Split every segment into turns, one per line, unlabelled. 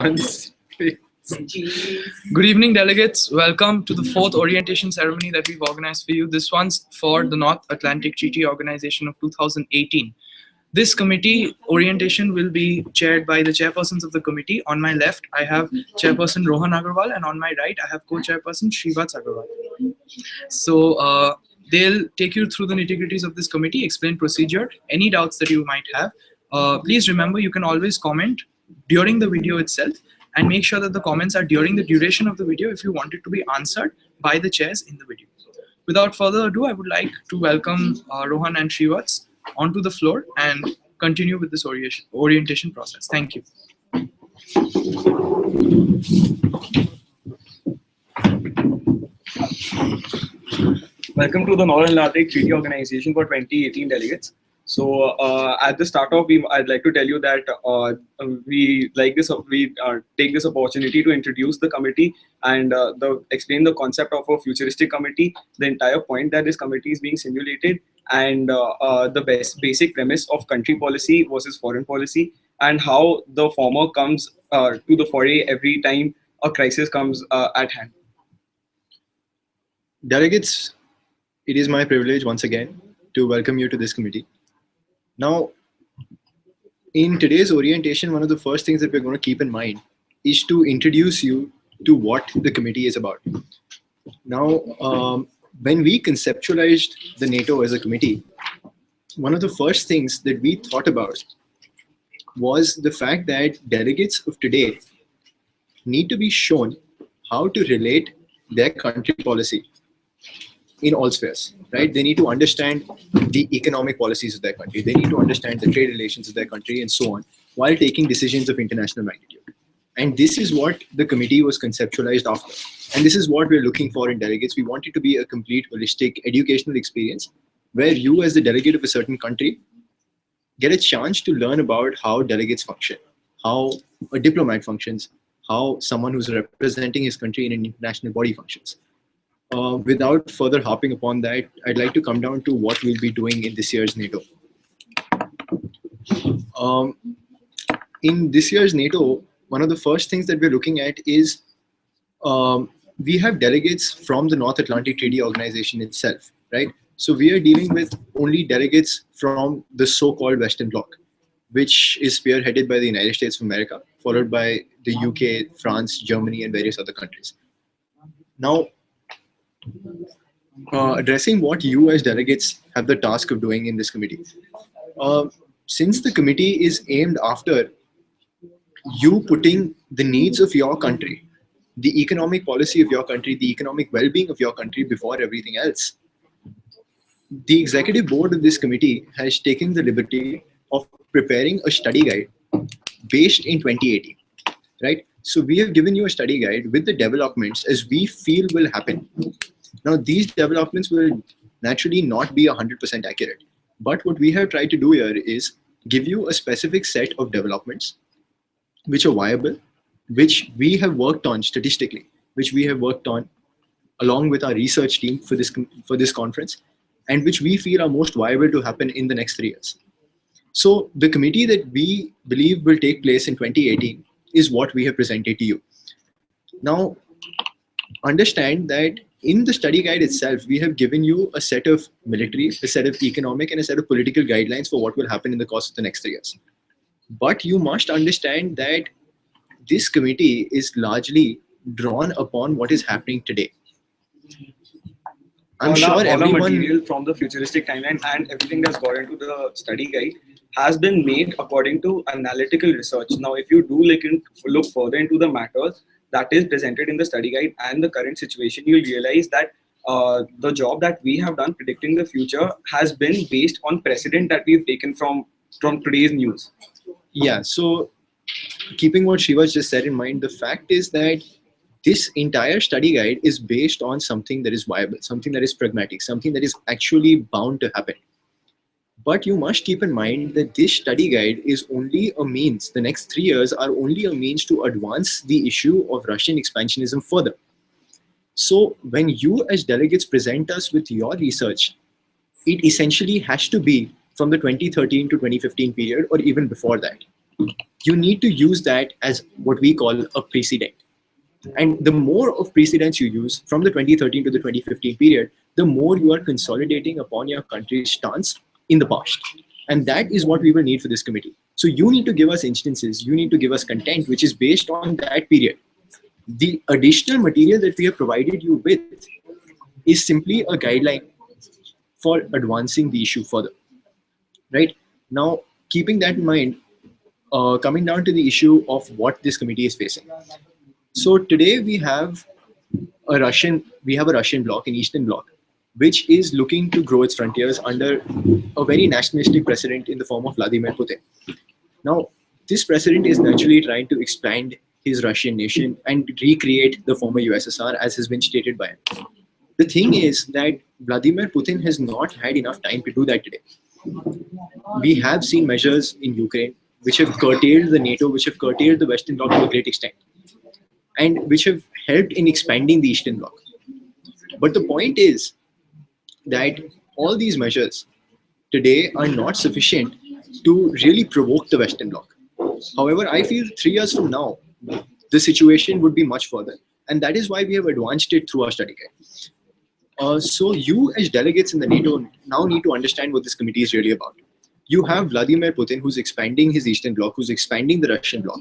Good evening, delegates. Welcome to the 4th orientation ceremony that we've organized for you. This one's for the North Atlantic Treaty Organization of 2018. This committee orientation will be chaired by the chairpersons of the committee. On my left, I have Chairperson Rohan Agarwal, and on my right, I have co-chairperson Srivat Agarwal. So they'll take you through the nitty-gritties of this committee, explain procedure, any doubts that you might have. Please remember, you can always comment during the video itself, and make sure that the comments are during the duration of the video if you want it to be answered by the chairs in the video. Without further ado, I would like to welcome Rohan and Srivat onto the floor and continue with this orientation process. Thank you.
Welcome to the North Atlantic Treaty Organization for 2018 delegates. So at the start of, I'd like to tell you that we take this opportunity to introduce the committee and explain the concept of a futuristic committee, the entire point that this committee is being simulated, and the basic premise of country policy versus foreign policy, and how the former comes to the foray every time a crisis comes at hand.
Delegates, it is my privilege once again to welcome you to this committee. Now, in today's orientation, one of the first things that we're going to keep in mind is to introduce you to what the committee is about. Now, when we conceptualized the NATO as a committee, one of the first things that we thought about was the fact that delegates of today need to be shown how to relate their country policy in all spheres, right? They need to understand the economic policies of their country. They need to understand the trade relations of their country and so on, while taking decisions of international magnitude. And this is what the committee was conceptualized after. And this is what we're looking for in delegates. We want it to be a complete, holistic educational experience where you, as the delegate of a certain country, get a chance to learn about how delegates function, how a diplomat functions, how someone who's representing his country in an international body functions. Without further harping upon that, I'd like to come down to what we'll be doing in this year's NATO. In this year's NATO, one of the first things that we're looking at is we have delegates from the North Atlantic Treaty Organization itself, right? So we are dealing with only delegates from the so-called Western Bloc, which is spearheaded by the United States of America, followed by the UK, France, Germany, and various other countries. Now, addressing what you as delegates have the task of doing in this committee. Since the committee is aimed after you putting the needs of your country, the economic policy of your country, the economic well-being of your country before everything else, the executive board of this committee has taken the liberty of preparing a study guide based in 2018, right? So we have given you a study guide with the developments as we feel will happen. Now, these developments will naturally not be 100% accurate. But what we have tried to do here is give you a specific set of developments which are viable, which we have worked on statistically, which we have worked on along with our research team for this conference, and which we feel are most viable to happen in the next 3 years. So the committee that we believe will take place in 2018 is what we have presented to you. Now, understand that in the study guide itself, we have given you a set of military, a set of economic, and a set of political guidelines for what will happen in the course of the next 3 years. But you must understand that this committee is largely drawn upon what is happening today. I'm sure everyone
material from the futuristic timeline and everything that's got into the study guide has been made according to analytical research. Now, if you do look further into the matters that is presented in the study guide and the current situation, you'll realize that the job that we have done predicting the future has been based on precedent that we've taken from today's news.
Yeah, so keeping what Shiva just said in mind, the fact is that this entire study guide is based on something that is viable, something that is pragmatic, something that is actually bound to happen. But you must keep in mind that this study guide is only a means, the next 3 years are only a means to advance the issue of Russian expansionism further. So when you as delegates present us with your research, it essentially has to be from the 2013 to 2015 period or even before that. you need to use that as what we call a precedent. And the more of precedents you use from the 2013 to the 2015 period, the more you are consolidating upon your country's stance in the past. And that is what we will need for this committee. So you need to give us instances, you need to give us content which is based on that period. The additional material that we have provided you with is simply a guideline for advancing the issue further. Right? Now, keeping that in mind, coming down to the issue of what this committee is facing. So today we have a Russian bloc, an Eastern bloc, which is looking to grow its frontiers under a very nationalistic president in the form of Vladimir Putin. Now, this president is naturally trying to expand his Russian nation and recreate the former USSR, as has been stated by him. The thing is that Vladimir Putin has not had enough time to do that today. We have seen measures in Ukraine which have curtailed the NATO, which have curtailed the Western Bloc to a great extent, and which have helped in expanding the Eastern Bloc. But the point is that all these measures today are not sufficient to really provoke the Western Bloc. However, I feel 3 years from now, the situation would be much further. And that is why we have advanced it through our study guide. So you as delegates in the NATO now need to understand what this committee is really about. You have Vladimir Putin, who's expanding his Eastern Bloc, who's expanding the Russian Bloc.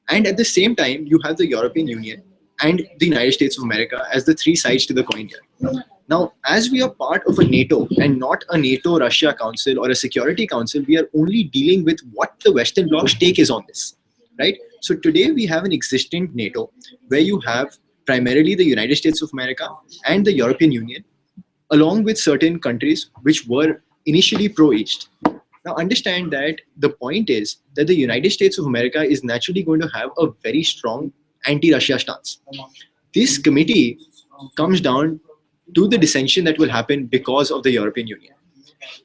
And at the same time, you have the European Union and the United States of America as the three sides to the coin here. Now, as we are part of a NATO and not a NATO-Russia Council or a Security Council, we are only dealing with what the Western Bloc's take is on this, right? So today we have an existing NATO where you have primarily the United States of America and the European Union, along with certain countries which were initially pro-East. Now understand that the point is that the United States of America is naturally going to have a very strong anti-Russia stance. This committee comes down to the dissension that will happen because of the European Union.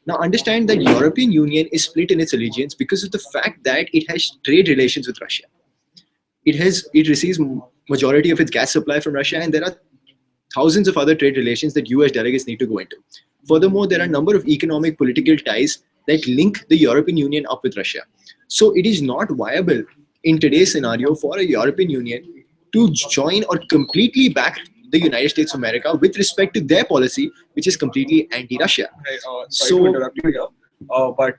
Now understand that European Union is split in its allegiance because of the fact that it has trade relations with Russia. It receives majority of its gas supply from Russia, and there are thousands of other trade relations that US delegates need to go into. Furthermore, there are a number of economic political ties that link the European Union up with Russia. So it is not viable in today's scenario for a European Union to join or completely back the United States of America with respect to their policy, which is completely anti-Russia.
Sorry to interrupt you here. But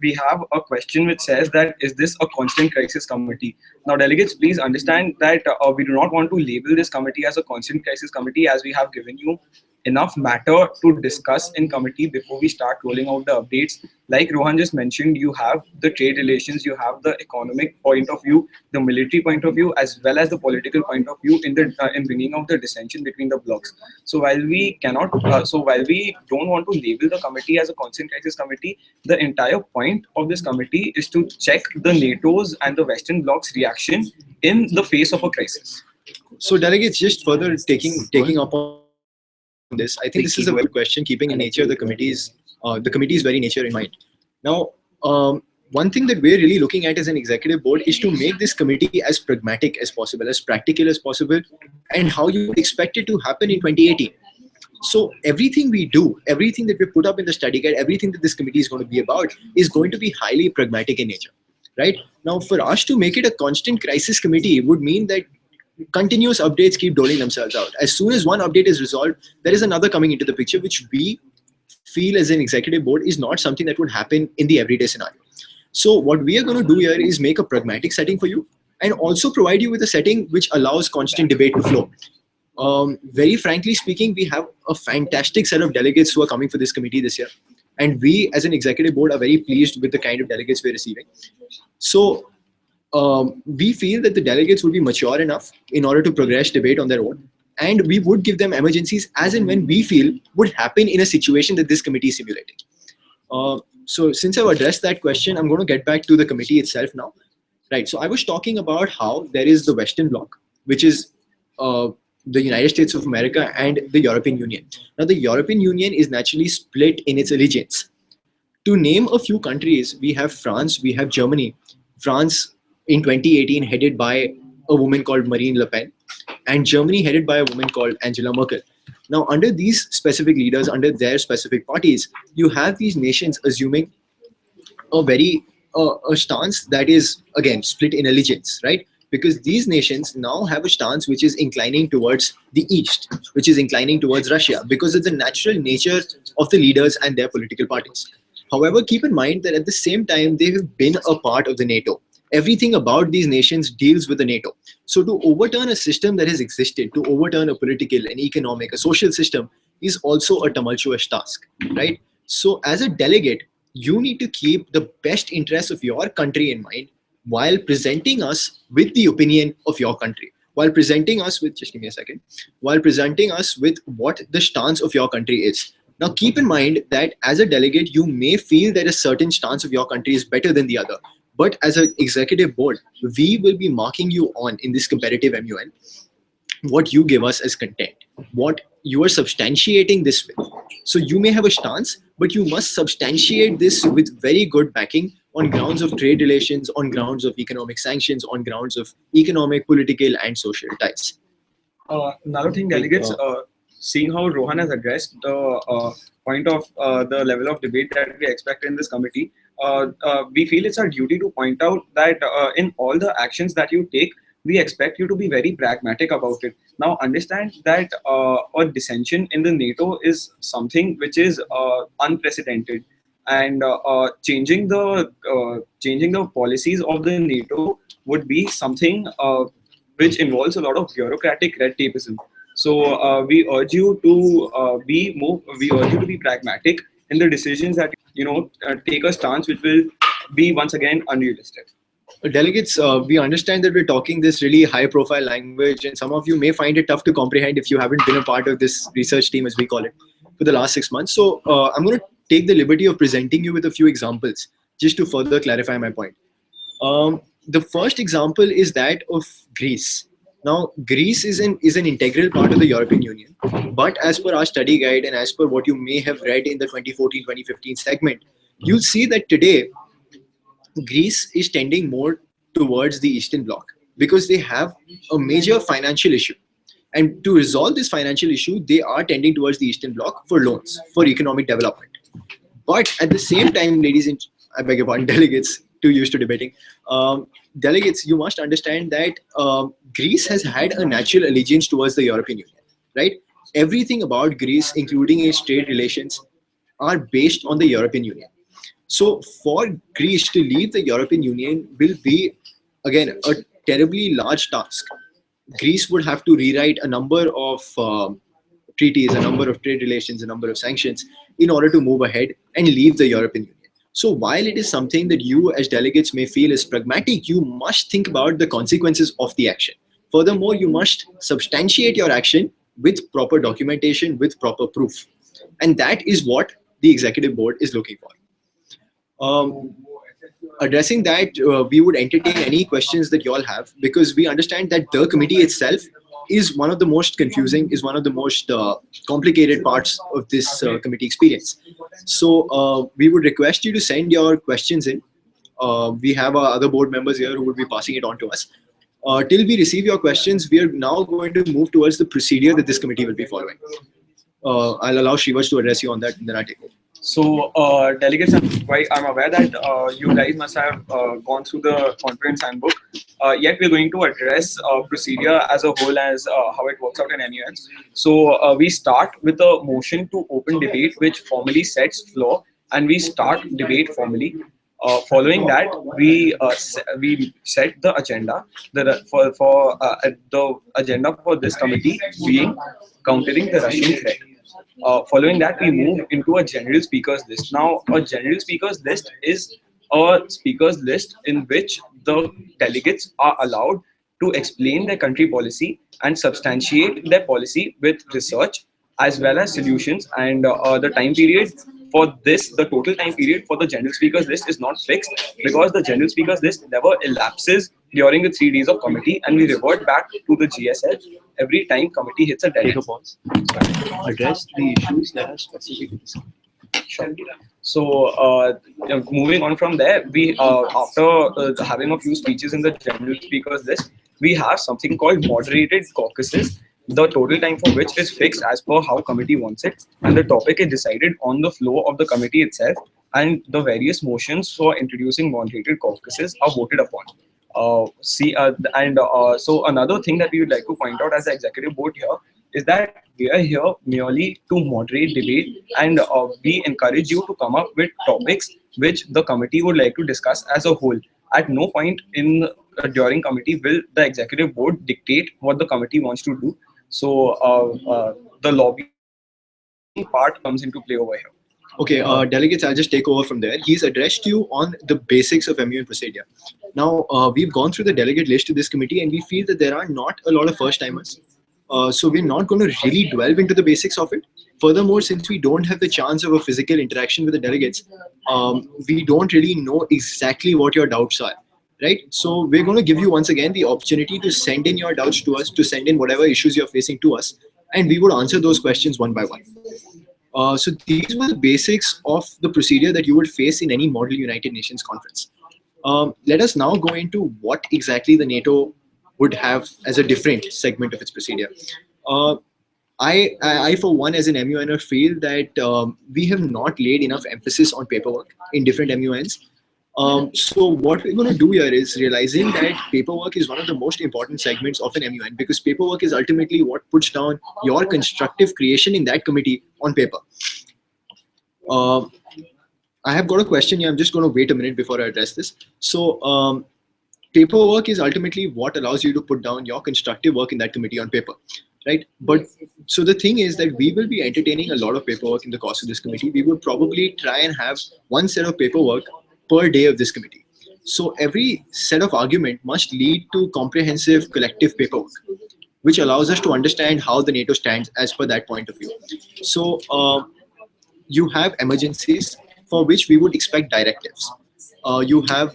we have a question which says that, is this a constant crisis committee? Now, delegates, please understand that we do not want to label this committee as a constant crisis committee, as we have given you enough matter to discuss in committee before we start rolling out the updates. Like Rohan just mentioned, you have the trade relations, you have the economic point of view, the military point of view, as well as the political point of view in bringing out the dissension between the blocs. So while we cannot, while we don't want to label the committee as a constant crisis committee, the entire point of this committee is to check the NATO's and the Western bloc's reaction in the face of a crisis.
So delegates, just further taking up on this, I think this is a good question, keeping in nature the committee's very nature in mind. Now, one thing that we're really looking at as an executive board is to make this committee as pragmatic as possible, as practical as possible, and how you expect it to happen in 2018. So everything we do, everything that we put up in the study guide, everything that this committee is going to be about is going to be highly pragmatic in nature, right? Now, for us to make it a constant crisis committee would mean that continuous updates keep doling themselves out. As soon as one update is resolved, there is another coming into the picture, which we feel as an executive board is not something that would happen in the everyday scenario. So what we are going to do here is make a pragmatic setting for you and also provide you with a setting which allows constant debate to flow. Very frankly speaking, we have a fantastic set of delegates who are coming for this committee this year. And we as an executive board are very pleased with the kind of delegates we're receiving. So we feel that the delegates would be mature enough in order to progress debate on their own. And we would give them emergencies as and when we feel would happen in a situation that this committee is simulating. So since I've addressed that question, I'm going to get back to the committee itself now. Right. So I was talking about how there is the Western Bloc, which is the United States of America and the European Union. Now, the European Union is naturally split in its allegiance. To name a few countries, we have France, we have Germany. France in 2018 headed by a woman called Marine Le Pen, and Germany headed by a woman called Angela Merkel. Now, under these specific leaders, under their specific parties, you have these nations assuming a very a stance that is again split in allegiance, right? Because these nations now have a stance which is inclining towards the east, which is inclining towards Russia because of the natural nature of the leaders and their political parties. However, keep in mind that at the same time they have been a part of the NATO. Everything about these nations deals with the NATO. So to overturn a system that has existed, to overturn a political, an economic, a social system is also a tumultuous task, right? So as a delegate, you need to keep the best interests of your country in mind while presenting us with the opinion of your country. While presenting us with, just give me a second, while presenting us with what the stance of your country is. Now, keep in mind that as a delegate, you may feel that a certain stance of your country is better than the other. But as an executive board, we will be marking you on in this competitive MUN what you give us as content, what you are substantiating this with. So you may have a stance, but you must substantiate this with very good backing on grounds of trade relations, on grounds of economic sanctions, on grounds of economic, political, and social ties.
Another thing, delegates, seeing how Rohan has addressed the point of the level of debate that we expect in this committee, we feel it's our duty to point out that in all the actions that you take, we expect you to be very pragmatic about it. Now, understand that a dissension in the NATO is something which is unprecedented, and changing the policies of the NATO would be something which involves a lot of bureaucratic red tapeism. So we urge you to we urge you to be pragmatic in the decisions that take a stance which will be once again unrealistic.
Delegates, we understand that we're talking this really high profile language, and some of you may find it tough to comprehend if you haven't been a part of this research team, as we call it, for the last 6 months. So I'm going to take the liberty of presenting you with a few examples just to further clarify my point. The first example is that of Greece. Now, Greece is an integral part of the European Union, but as per our study guide and as per what you may have read in the 2014-2015 segment, you'll see that today Greece is tending more towards the Eastern Bloc because they have a major financial issue. And to resolve this financial issue, they are tending towards the Eastern Bloc for loans, for economic development. But at the same time, ladies and I beg your pardon, delegates, too used to debating, delegates, you must understand that Greece has had a natural allegiance towards the European Union, right? Everything about Greece, including its trade relations, are based on the European Union. So for Greece to leave the European Union will be, again, a terribly large task. Greece would have to rewrite a number of treaties, a number of trade relations, a number of sanctions in order to move ahead and leave the European Union. So while it is something that you as delegates may feel is pragmatic, you must think about the consequences of the action. Furthermore, you must substantiate your action with proper documentation, with proper proof. And that is what the executive board is looking for. Addressing that, we would entertain any questions that you all have, because we understand that the committee itself is one of the most confusing, is one of the most complicated parts of this committee experience. So we would request you to send your questions in. We have our other board members here who will be passing it on to us. Till we receive your questions, we are now going to move towards the procedure that this committee will be following. I'll allow Shivas to address you on that, and then I'll take over.
So, delegates, I'm aware that you guys must have gone through the conference handbook. Yet we're going to address procedure as a whole, as how it works out in MUNs. So we start with a motion to open debate, which formally sets floor, and we start debate formally. Following that, we set the agenda. The agenda for this committee being countering the Russian threat. Following that, we move into a general speakers list. Now, a general speakers list is a speakers list in which the delegates are allowed to explain their country policy and substantiate their policy with research as well as solutions. And the time period for this, the total time period for the general speakers list is not fixed, because the general speakers list never elapses during the 3 days of committee, and we revert back to the GSL every time committee hits a deadline.
Address the issues that are specific to this.
Sure. So moving on from there, we after having a few speeches in the general speakers list, we have something called moderated caucuses, the total time for which is fixed as per how committee wants it, and the topic is decided on the floor of the committee itself. and the various motions for introducing moderated caucuses are voted upon. So another thing that we would like to point out as the executive board here is that we are here merely to moderate debate, and we encourage you to come up with topics which the committee would like to discuss as a whole. At no point in during committee will the executive board dictate what the committee wants to do. So the lobbying part comes into play over here.
Okay, delegates, I'll just take over from there. He's addressed you on the basics of MUN procedure. Now, we've gone through the delegate list to this committee, and we feel that there are not a lot of first timers. So we're not going to really delve into the basics of it. Furthermore, since we don't have the chance of a physical interaction with the delegates, we don't really know exactly what your doubts are, right? So we're going to give you once again the opportunity to send in your doubts to us, to send in whatever issues you're facing to us, and we would answer those questions one by one. So these were the basics of the procedure that you would face in any Model United Nations conference. Let us now go into what exactly the NATO would have as a different segment of its procedure. I for one, as an MUNer, feel that we have not laid enough emphasis on paperwork in different MUNs. So what we're going to do here is realizing that paperwork is one of the most important segments of an MUN, because paperwork is ultimately what puts down your constructive creation in that committee on paper. I have got a question here. I'm just going to wait a minute before I address this. So paperwork is ultimately what allows you to put down your constructive work in that committee on paper, right? But so the thing is that we will be entertaining a lot of paperwork in the course of this committee. We would probably try and have one set of paperwork per day of this committee. So every set of argument must lead to comprehensive collective paperwork, which allows us to understand how the NATO stands as per that point of view. So you have emergencies for which we would expect directives. You have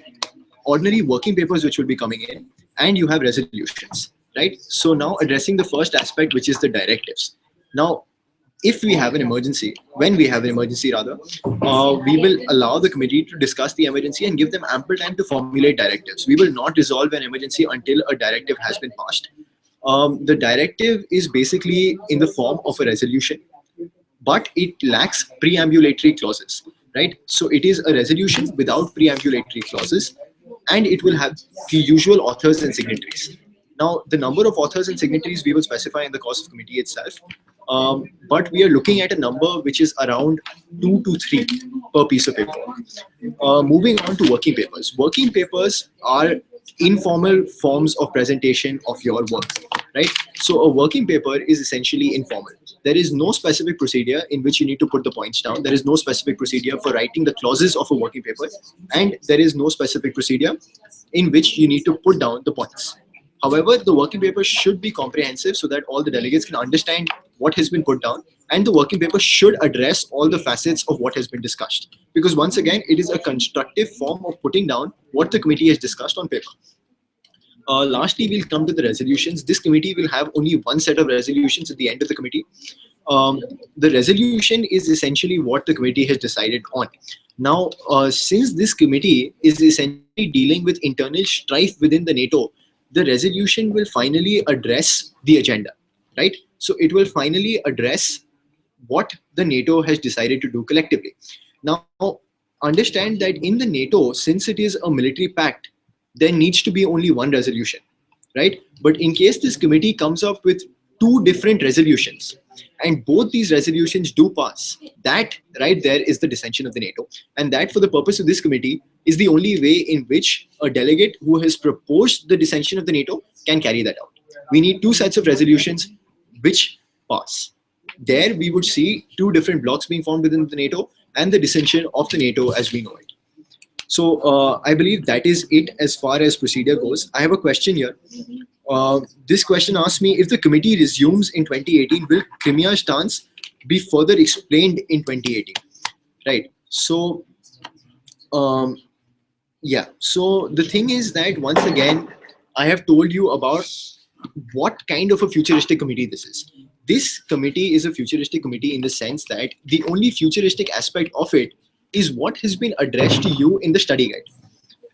ordinary working papers which will be coming in, and you have resolutions, right? So now addressing the first aspect, which is the directives. Now, if we have an emergency, when we have an emergency rather, we will allow the committee to discuss the emergency and give them ample time to formulate directives. We will not resolve an emergency until a directive has been passed. The directive is basically in the form of a resolution, but it lacks preambulatory clauses, right? So it is a resolution without preambulatory clauses, and it will have the usual authors and signatories. Now, the number of authors and signatories we will specify in the course of committee itself, but we are looking at a number which is around 2 to 3 per piece of paper. Moving on to working papers. Working papers are informal forms of presentation of your work, right? So a working paper is essentially informal. There is no specific procedure in which you need to put the points down. There is no specific procedure for writing the clauses of a working paper, and there is no specific procedure in which you need to put down the points. However, the working paper should be comprehensive so that all the delegates can understand what has been put down, and the working paper should address all the facets of what has been discussed. Because once again, it is a constructive form of putting down what the committee has discussed on paper. Lastly, we'll come to the resolutions. This committee will have only one set of resolutions at the end of the committee. The resolution is essentially what the committee has decided on. Now, since this committee is essentially dealing with internal strife within the NATO, the resolution will finally address the agenda, right? So it will finally address what the NATO has decided to do collectively. Now, understand that in the NATO, since it is a military pact, there needs to be only one resolution, right? But in case this committee comes up with 2 different resolutions, and both these resolutions do pass, that right there is the dissension of the NATO. And that, for the purpose of this committee, is the only way in which a delegate who has proposed the dissension of the NATO can carry that out. We need 2 sets of resolutions which pass. There we would see 2 different blocks being formed within the NATO and the dissension of the NATO as we know it. So I believe that is it as far as procedure goes. I have a question here. This question asks me, if the committee resumes in 2018, will Crimea's stance be further explained in 2018? Right. So, yeah. So the thing is that, once again, I have told you about what kind of a futuristic committee this is. This committee is a futuristic committee in the sense that the only futuristic aspect of it is what has been addressed to you in the study guide,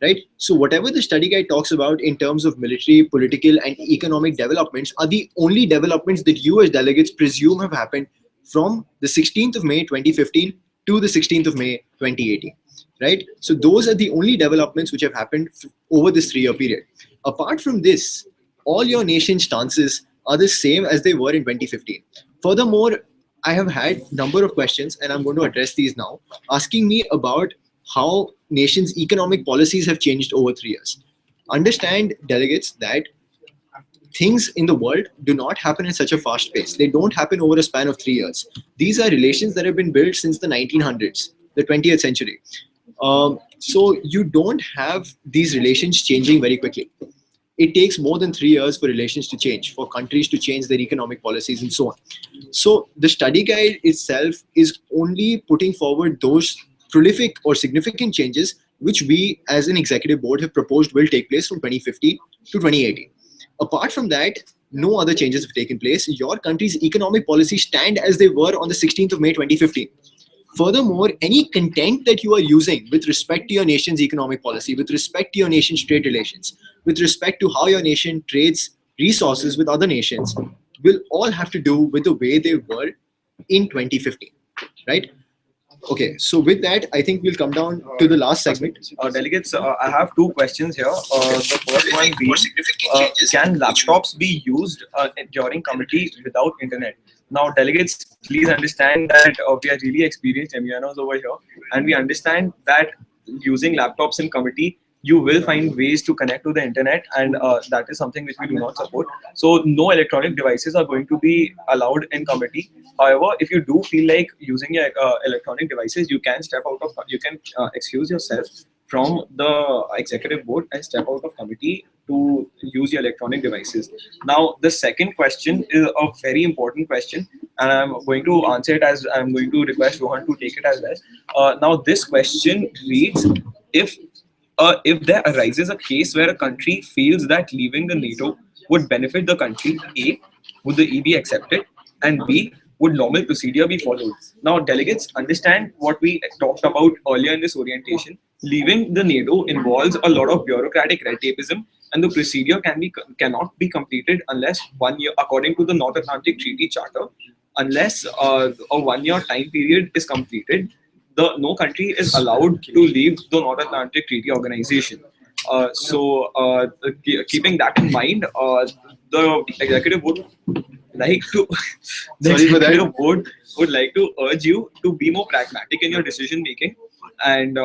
right? So whatever the study guide talks about in terms of military, political, and economic developments are the only developments that you as delegates presume have happened from the 16th of May 2015 to the 16th of May 2018, right? So those are the only developments which have happened over this 3-year period. Apart from this, all your nation's stances are the same as they were in 2015. Furthermore, I have had number of questions, and I'm going to address these now, asking me about how nations' economic policies have changed over 3 years. Understand, delegates, that things in the world do not happen in such a fast pace. They don't happen over a span of 3 years. These are relations that have been built since the 1900s, the 20th century. So you don't have these relations changing very quickly. It takes more than 3 years for relations to change, for countries to change their economic policies and so on. So the study guide itself is only putting forward those prolific or significant changes which we as an executive board have proposed will take place from 2015 to 2018. Apart from that, no other changes have taken place. Your country's economic policies stand as they were on the 16th of May 2015. Furthermore, any content that you are using with respect to your nation's economic policy, with respect to your nation's trade relations, with respect to how your nation trades resources with other nations, will all have to do with the way they were in 2015, right? Okay, so with that, I think we'll come down to the last segment.
Delegates, I have two questions here. The first one being, can laptops be used during committee without internet? Now, delegates, please understand that we are really experienced MUNers over here, and we understand that using laptops in committee, you will find ways to connect to the internet, and that is something which we do not support. So no electronic devices are going to be allowed in committee. However, if you do feel like using your electronic devices, you can step out of, you can excuse yourself from the executive board and step out of committee to use your electronic devices. Now, the second question is a very important question, and I'm going to answer it as I'm going to request Rohan to take it as well. Now, this question reads, if there arises a case where a country feels that leaving the NATO would benefit the country, A, would the E be accepted? And B, would normal procedure be followed? Now, delegates, understand what we talked about earlier in this orientation. Leaving the NATO involves a lot of bureaucratic red tapeism, and the procedure cannot be completed unless 1 year, according to the North Atlantic Treaty Charter, unless a 1 year time period is completed. No country is allowed to leave the North Atlantic Treaty Organization. Keeping that in mind, the executive would like to would like to urge you to be more pragmatic in your decision making, and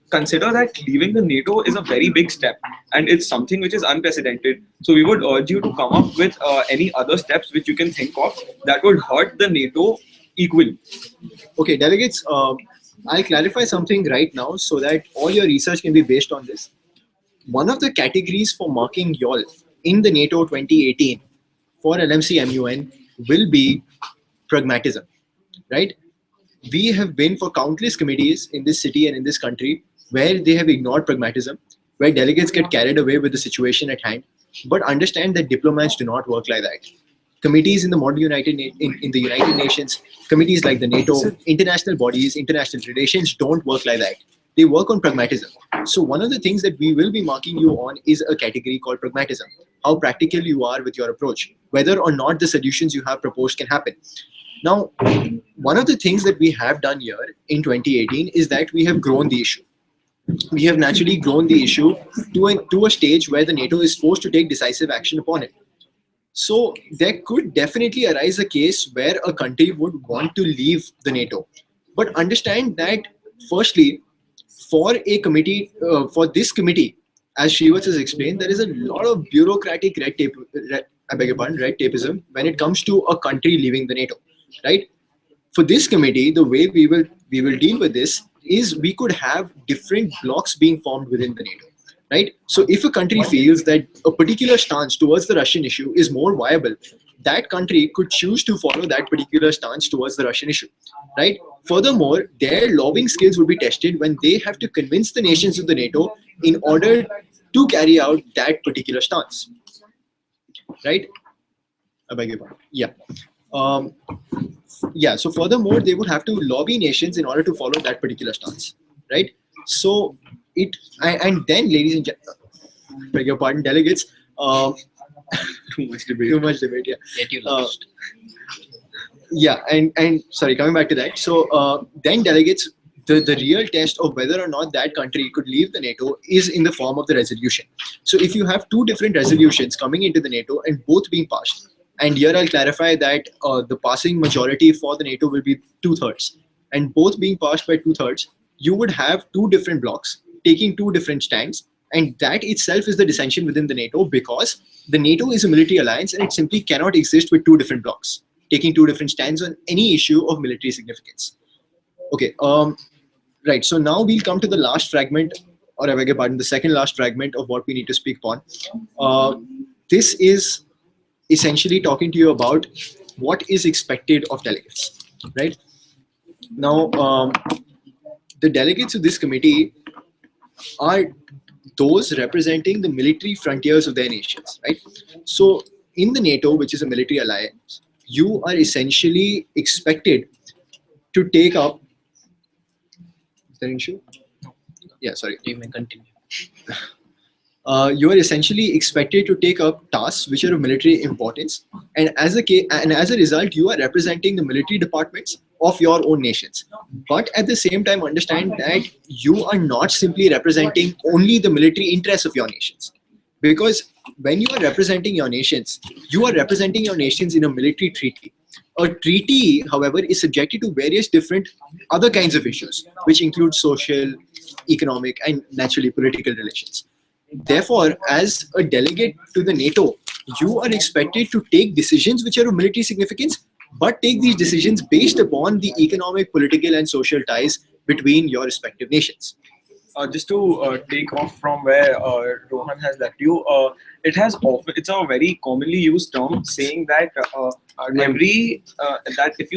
consider that leaving the NATO is a very big step, and it's something which is unprecedented. So we would urge you to come up with any other steps which you can think of that would hurt the NATO equally.
Okay, delegates, I'll clarify something right now so that all your research can be based on this. One of the categories for marking y'all in the NATO 2018 for LMCMUN will be pragmatism, right? We have been for countless committees in this city and in this country where they have ignored pragmatism, where delegates get carried away with the situation at hand. But understand that diplomats do not work like that. Committees in the modern in the United Nations, committees like the NATO, international bodies, international relations don't work like that. They work on pragmatism. So one of the things that we will be marking you on is a category called pragmatism. How practical you are with your approach, whether or not the solutions you have proposed can happen. Now, one of the things that we have done here in 2018 is that we have grown the issue. We have naturally grown the issue to a stage where the NATO is forced to take decisive action upon it. So there could definitely arise a case where a country would want to leave the NATO. But understand that, firstly, for a committee, for this committee, as Shrivats has explained, there is a lot of bureaucratic red tapeism when it comes to a country leaving the NATO, right? For this committee, the way we will deal with this is we could have different blocks being formed within the NATO. Right? So if a country feels that a particular stance towards the Russian issue is more viable, that country could choose to follow that particular stance towards the Russian issue. Right? Furthermore, their lobbying skills will be tested when they have to convince the nations of the NATO in order to carry out that particular stance. Right? I beg your pardon. Yeah. So furthermore, they would have to lobby nations in order to follow that particular stance. Right? So and then, ladies and gentlemen, beg your pardon, delegates.
Too much debate.
Yeah.
Get you lost.
Yeah, and sorry, coming back to that. So then delegates, the real test of whether or not that country could leave the NATO is in the form of the resolution. So if you have two different resolutions coming into the NATO and both being passed, and here I'll clarify that the passing majority for the NATO will be 2/3, and both being passed by 2/3, you would have two different blocks taking two different stands, and that itself is the dissension within the NATO, because the NATO is a military alliance and it simply cannot exist with two different blocks taking two different stands on any issue of military significance. Okay, right. So now we'll come to the last fragment, or I beg your pardon, the second last fragment of what we need to speak upon. This is essentially talking to you about what is expected of delegates, right? Now, the delegates of this committee are those representing the military frontiers of their nations, right? So in the NATO, which is a military alliance, you are essentially expected to take up. Is there an issue? Yeah, sorry.
You may continue.
You are essentially expected to take up tasks which are of military importance, and as a result, you are representing the military departments of your own nations. But at the same time, understand that you are not simply representing only the military interests of your nations, because when you are representing your nations, you are representing your nations in a military treaty. A treaty, however, is subjected to various different other kinds of issues, which include social, economic, and naturally political relations. Therefore, as a delegate to the NATO, you are expected to take decisions which are of military significance, but take these decisions based upon the economic, political, and social ties between your respective nations.
Just to take off from where Rohan has left you, it's a very commonly used term saying that if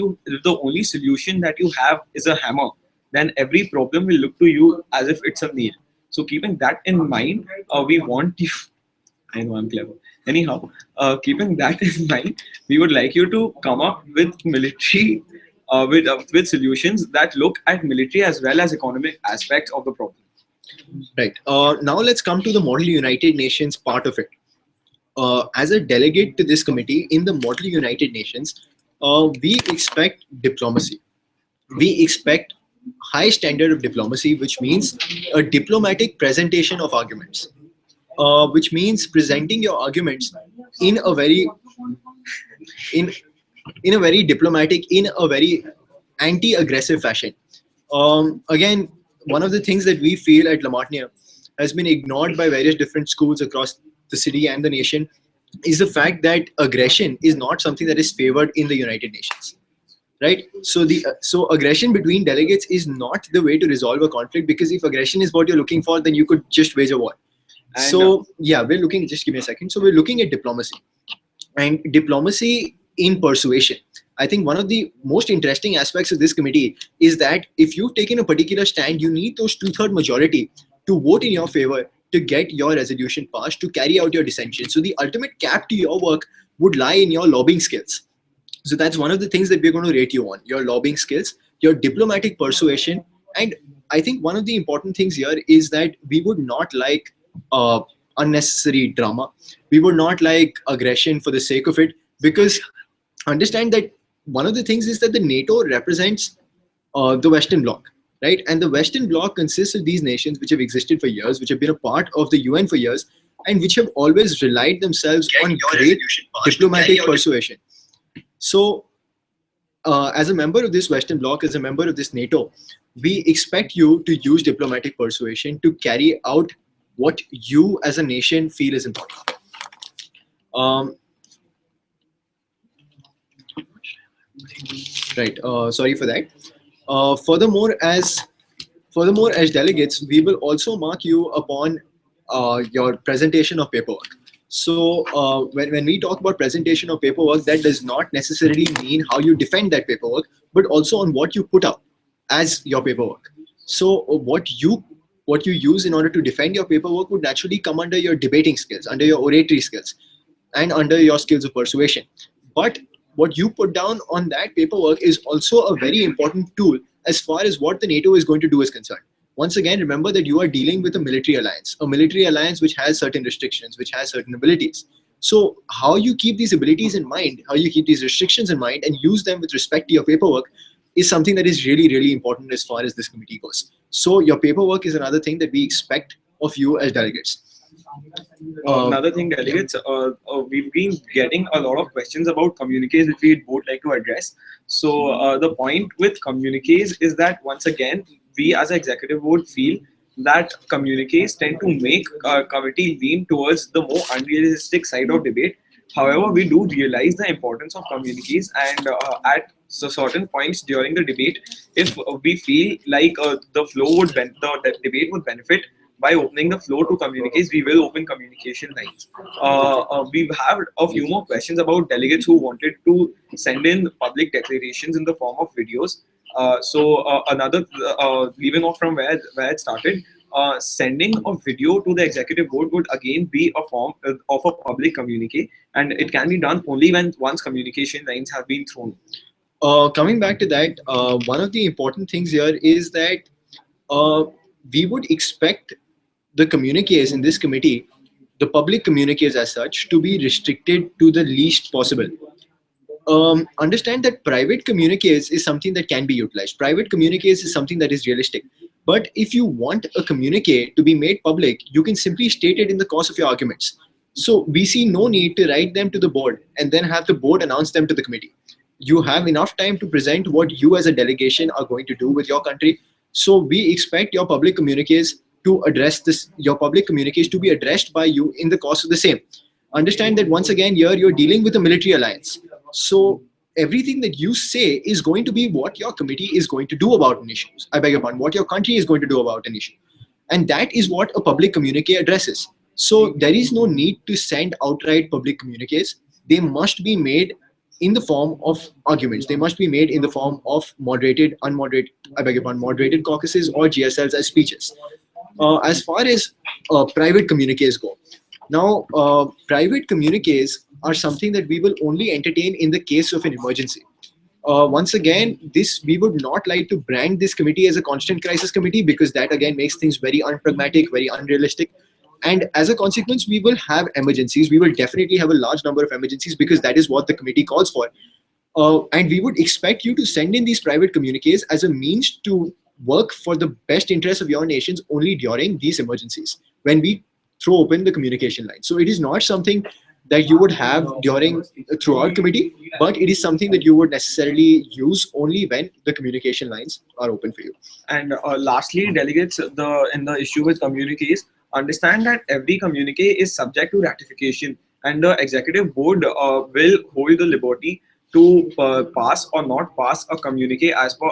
the only solution that you have is a hammer, then every problem will look to you as if it's a nail. So keeping that in mind, we want you. I know I'm clever. Anyhow, keeping that in mind, we would like you to come up with military, with solutions that look at military as well as economic aspects of the problem.
Right. Now let's come to the Model United Nations part of it. As a delegate to this committee in the Model United Nations, we expect diplomacy. We expect high standard of diplomacy, which means a diplomatic presentation of arguments, which means presenting your arguments in a very diplomatic, in a very anti-aggressive fashion. Again, one of the things that we feel at La Martiniere has been ignored by various different schools across the city and the nation is the fact that aggression is not something that is favored in the United Nations. Right? So aggression between delegates is not the way to resolve a conflict, because if aggression is what you're looking for, then you could just wage a war. And so yeah, we're looking, just give me a second. So we're looking at diplomacy, and diplomacy in persuasion. I think one of the most interesting aspects of this committee is that if you've taken a particular stand, you need those 2/3 majority to vote in your favor to get your resolution passed, to carry out your dissension. So the ultimate cap to your work would lie in your lobbying skills. So that's one of the things that we're going to rate you on: your lobbying skills, your diplomatic persuasion. And I think one of the important things here is that we would not like unnecessary drama. We would not like aggression for the sake of it, because understand that one of the things is that the NATO represents the Western Bloc, right? And the Western Bloc consists of these nations which have existed for years, which have been a part of the UN for years, and which have always relied themselves on great diplomatic persuasion. So as a member of this Western Bloc, as a member of this NATO, we expect you to use diplomatic persuasion to carry out what you as a nation feel is important. Right. Sorry for that. Furthermore, as delegates, we will also mark you upon your presentation of paperwork. So when we talk about presentation of paperwork, that does not necessarily mean how you defend that paperwork, but also on what you put out as your paperwork. So what you use in order to defend your paperwork would naturally come under your debating skills, under your oratory skills, and under your skills of persuasion. But what you put down on that paperwork is also a very important tool as far as what the NATO is going to do is concerned. Once again, remember that you are dealing with a military alliance which has certain restrictions, which has certain abilities. So how you keep these abilities in mind, how you keep these restrictions in mind and use them with respect to your paperwork is something that is really, really important as far as this committee goes. So your paperwork is another thing that we expect of you as delegates.
Another thing, delegates, we've been getting a lot of questions about communiques which we would like to address. So the point with communiques is that once again, we as an executive board feel that communiques tend to make our committee lean towards the more unrealistic side of debate. However, we do realize the importance of communiques, and at certain points during the debate, if we feel like the flow would the debate would benefit by opening the floor to communiques, we will open communication lines. We've had a few more questions about delegates who wanted to send in public declarations in the form of videos. Another, leaving off from where it started, sending a video to the executive board would again be a form of a public communique, and it can be done only when once communication lines have been thrown.
Coming back to that, one of the important things here is that uh, we would expect the communiques in this committee, the public communiques as such, to be restricted to the least possible. Understand that private communiques is something that can be utilized. Private communiques is something that is realistic. But if you want a communique to be made public, you can simply state it in the course of your arguments. So we see no need to write them to the board and then have the board announce them to the committee. You have enough time to present what you as a delegation are going to do with your country. So we expect your public communiques to address this, your public communiques to be addressed by you in the course of the same. Understand that once again, here you're dealing with a military alliance. So everything that you say is going to be what your committee is going to do about an issue. I beg your pardon, what your country is going to do about an issue. And that is what a public communique addresses. So there is no need to send outright public communiques. They must be made in the form of arguments. They must be made in the form of moderated, unmoderated, I beg your pardon, moderated caucuses or GSLs as speeches. As far as private communiques go, now private communiques are something that we will only entertain in the case of an emergency. Once again, this we would not like to brand this committee as a constant crisis committee, because that again makes things very unpragmatic, very unrealistic. And as a consequence, we will have emergencies. We will definitely have a large number of emergencies because that is what the committee calls for. And we would expect you to send in these private communiques as a means to work for the best interests of your nations only during these emergencies, when we throw open the communication line. So it is not something that you would have during throughout committee, but it is something that you would necessarily use only when the communication lines are open for you.
And lastly, delegates, in the issue with communiques, understand that every communique is subject to ratification, and the executive board will hold the liberty to pass or not pass a communique as per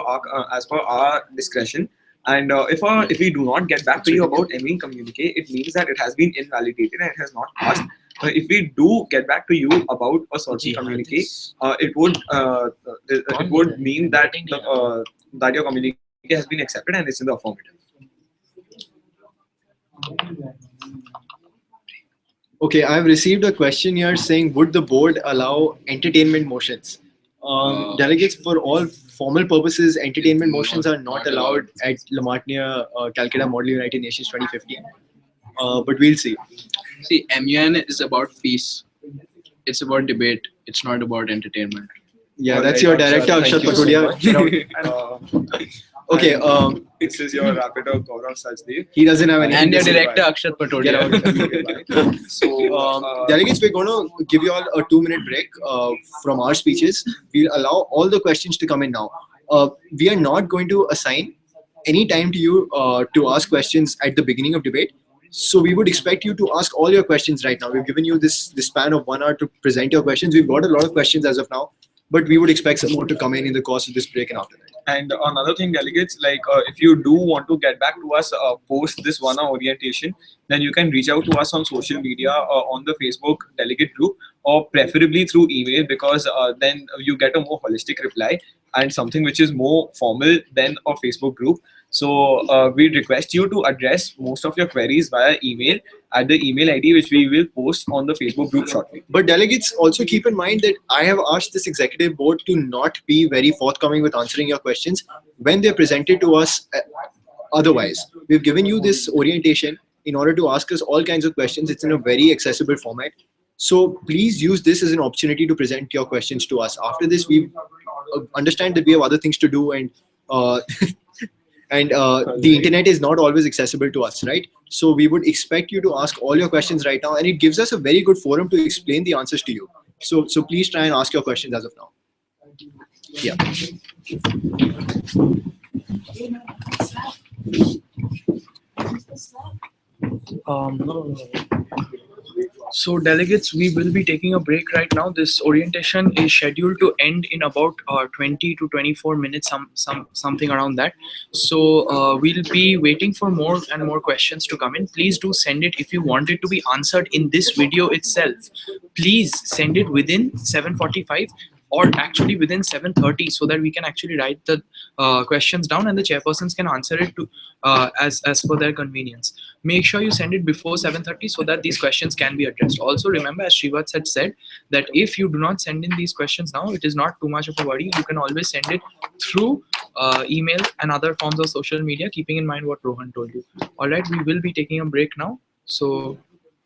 our discretion. And if we do not get back to you about any communique, it means that it has been invalidated and it has not passed. If we do get back to you about a certain communique, it would mean that that your communique has been accepted and it's in the affirmative.
Okay, I've received a question here saying, would the board allow entertainment motions? Delegates, for all formal purposes, entertainment motions are not allowed at LMCMUN Calcutta Model United Nations 2015. But we'll see.
See, MUN is about peace. It's about debate. It's not about entertainment.
Yeah, that's your director, Akshat Patodia. Okay,
This is your rapid or Gaurav Sajdev.
he doesn't have any.
And your director, Akshat Patodia.
So,
Delegates, we're going to give you all a 2-minute break from our speeches. We'll allow all the questions to come in now. We are not going to assign any time to you to ask questions at the beginning of debate. So we would expect you to ask all your questions right now. We've given you this span of 1 hour to present your questions. We've got a lot of questions as of now, but we would expect some more to come in the course of this break and after that.
and another thing, delegates, like if you do want to get back to us post this 1 hour orientation, then you can reach out to us on social media on the Facebook delegate group, or preferably through email, because then you get a more holistic reply and something which is more formal than a Facebook group. So we request you to address most of your queries via email at the email ID which we will post on the Facebook group shortly.
But delegates, also keep in mind that I have asked this executive board to not be very forthcoming with answering your questions when they're presented to us otherwise. We've given you this orientation in order to ask us all kinds of questions. It's in a very accessible format. So please use this as an opportunity to present your questions to us. After this, we understand that we have other things to do, and the internet is not always accessible to us, right? So we would expect you to ask all your questions right now, and it gives us a very good forum to explain the answers to you. So please try and ask your questions as of now. Yeah.
So delegates, we will be taking a break right now. This orientation is scheduled to end in about 20 to 24 minutes, something around that. So we'll be waiting for more and more questions to come in. Please do send it if you want it to be answered in this video itself. Please send it within 7:45 or actually within 7:30, so that we can actually write the questions down and the chairpersons can answer it to as per their convenience. Make sure you send it before 7:30 so that these questions can be addressed. Also remember, as Srivat had said, that if you do not send in these questions now, it is not too much of a worry. You can always send it through email and other forms of social media, keeping in mind what Rohan told you. All right, we will be taking a break now. So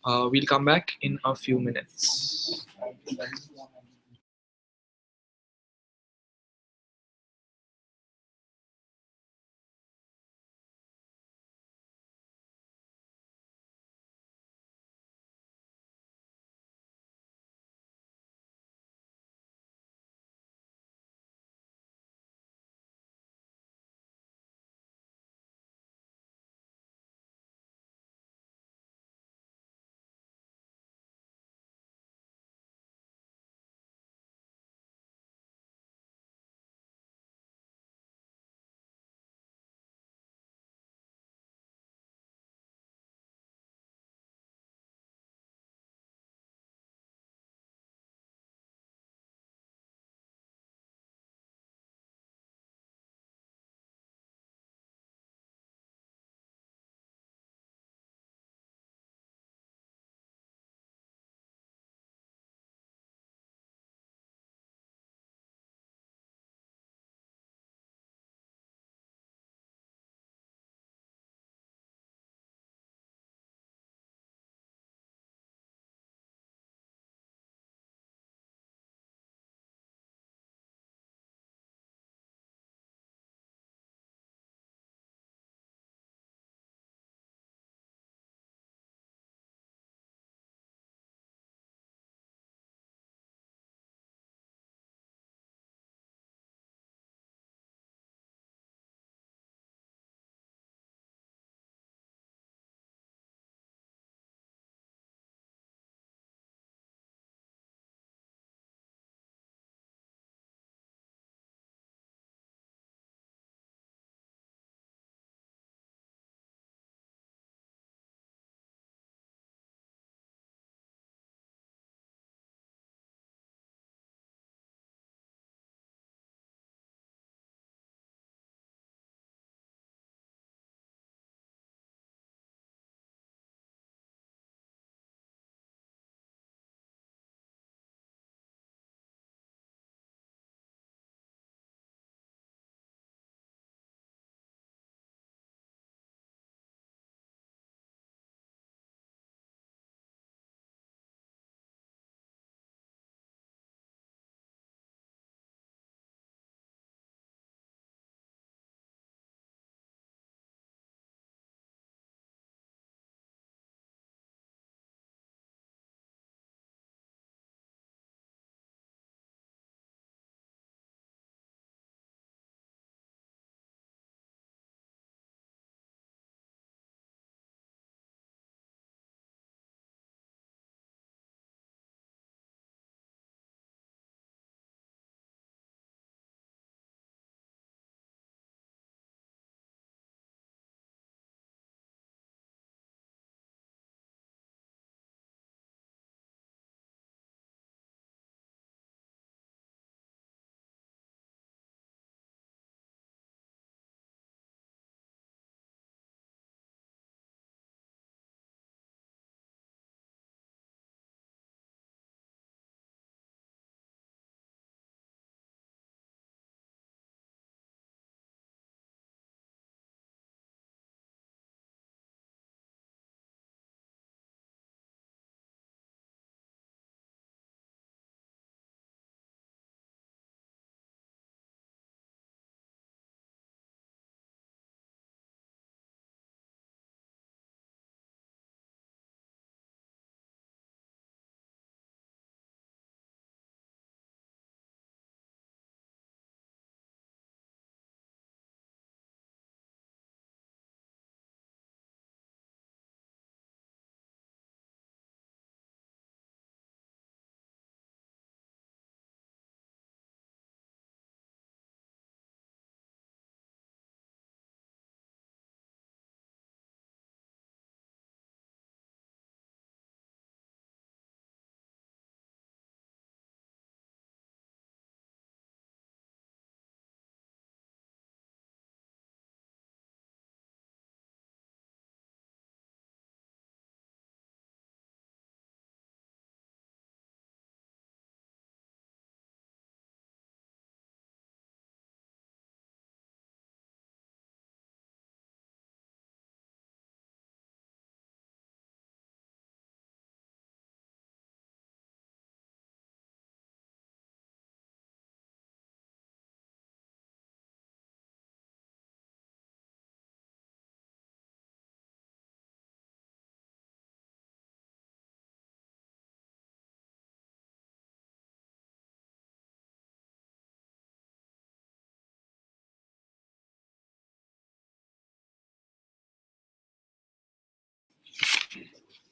we'll come back in a few minutes.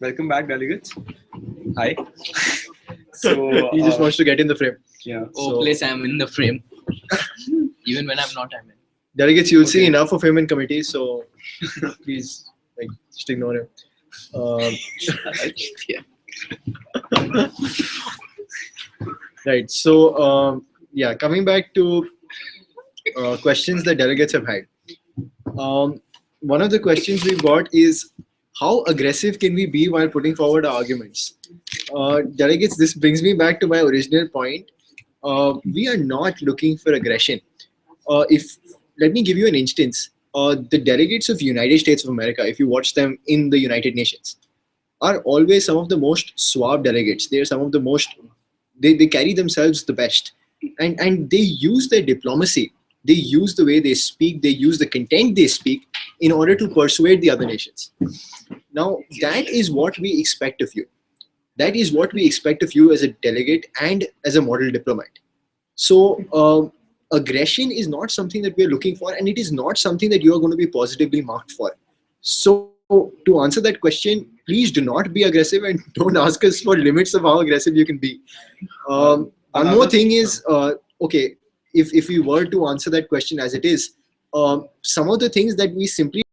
Welcome back, delegates. Hi. So
He just wants to get in the frame.
yeah.
Oh,
So-
place I'm in the frame. Even when I'm not, I'm in.
Delegates, you'll see
Okay.
enough of him in committee, so please, like, just ignore him.
Yeah.
Right. So, yeah, coming back to questions that delegates have had. One of the questions we've got is how aggressive can we be while putting forward our arguments? Delegates, this brings me back to my original point. We are not looking for aggression. If Let me give you an instance. The delegates of United States of America, if you watch them in the United Nations, are always some of the most suave delegates. They are some of the most, they carry themselves the best. And they use their diplomacy, they use the way they speak, they use the content they speak in order to persuade the other nations. Now, that is what we expect of you. That is what we expect of you as a delegate and as a model diplomat. So, aggression is not something that we are looking for, and it is not something that you are going to be positively marked for. So, to answer that question, please do not be aggressive and don't ask us for limits of how aggressive you can be. One more thing is, okay, if we were to answer that question as it is, some of the things that we simply